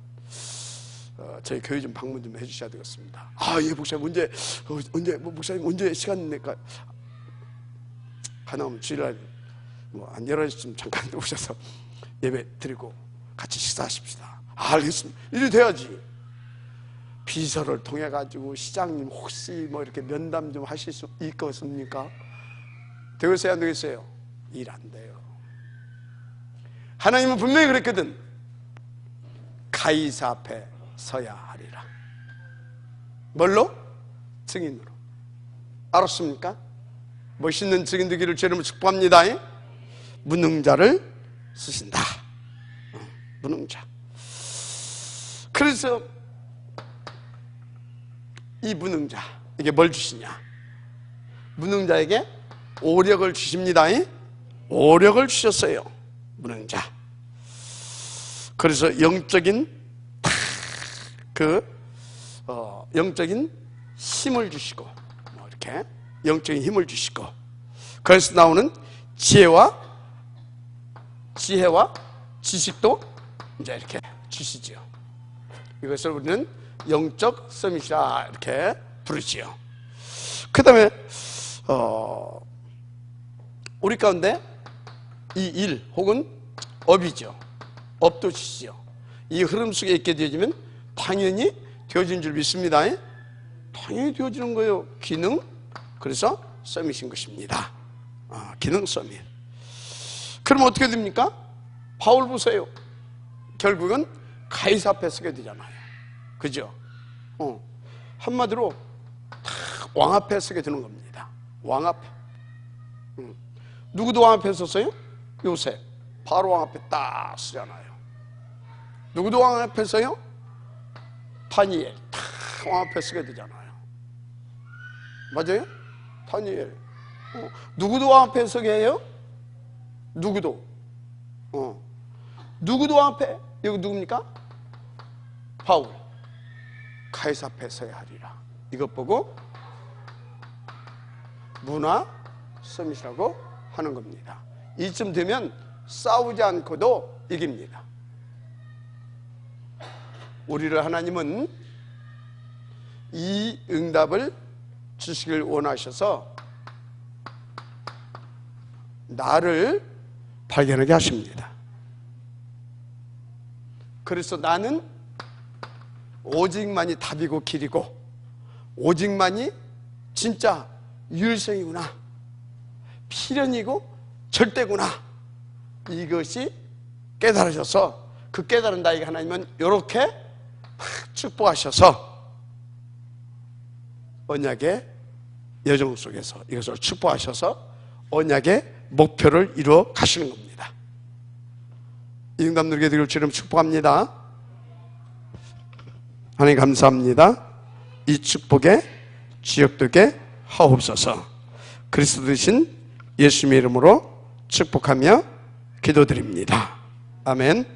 저희 교회 좀 방문 좀 해주셔야 되겠습니다. 예, 목사님 언제 목사님 언제 시간 내까 가능하면 주일날 한 11시쯤 잠깐 오셔서 예배 드리고 같이 식사하십시다. 알겠습니다. 이래 돼야지. 비서를 통해 가지고 시장님 혹시 뭐 이렇게 면담 좀 하실 수 있겠습니까? 되겠어요, 안 되겠어요? 일 안 돼요. 하나님은 분명히 그랬거든. 가이사 앞에 서야 하리라. 뭘로? 증인으로. 알았습니까? 멋있는 증인 되기를 주님을 축복합니다. 무능자를 쓰신다. 무능자. 그래서 이 무능자, 이게 뭘 주시냐? 무능자에게 오력을 주십니다. 오력을 주셨어요. 무능자. 그래서 영적인 영적인 힘을 주시고, 이렇게 영적인 힘을 주시고, 그래서 나오는 지혜와 지식도 이제 이렇게 주시지요. 이것을 우리는 영적 서밋이라 이렇게 부르지요. 그 다음에 우리 가운데 이 일 혹은 업이죠. 업도 주시죠. 이 흐름 속에 있게 되어지면 당연히 되어진 줄 믿습니다. 당연히 되어지는 거예요. 기능. 그래서 서밋인 것입니다. 기능성이에요. 그럼 어떻게 됩니까? 바울 보세요. 결국은 가이사 앞에 서게 되잖아요. 그죠? 한마디로 다 왕 앞에 서게 되는 겁니다. 왕 앞에. 누구도 왕 앞에 섰어요? 요셉. 바로 왕 앞에 딱 서잖아요. 누구도 왕 앞에 서요? 다니엘. 다 왕 앞에 서게 되잖아요. 맞아요? 다니엘. 누구도 왕 앞에 서게 해요? 누구도. 누구도 왕 앞에. 여기 누굽니까? 바울. 가이사 앞에 서야 하리라. 이것 보고 문화 서밋이라고 하는 겁니다. 이쯤 되면 싸우지 않고도 이깁니다. 우리를 하나님은 이 응답을 주시길 원하셔서 나를 발견하게 하십니다. 그래서 나는 오직만이 답이고 길이고 오직만이 진짜 유일성이구나, 필연이고 절대구나, 이것이 깨달으셔서 그 깨달은 나에게 하나님은 이렇게 축복하셔서 언약의 여정 속에서 이것을 축복하셔서 언약의 목표를 이루어 가시는 겁니다. 이 응답 누리게 되길 주님 축복합니다. 하나님 감사합니다. 이 축복에 지역되게 하옵소서. 그리스도 되신 예수님의 이름으로 축복하며 기도드립니다. 아멘.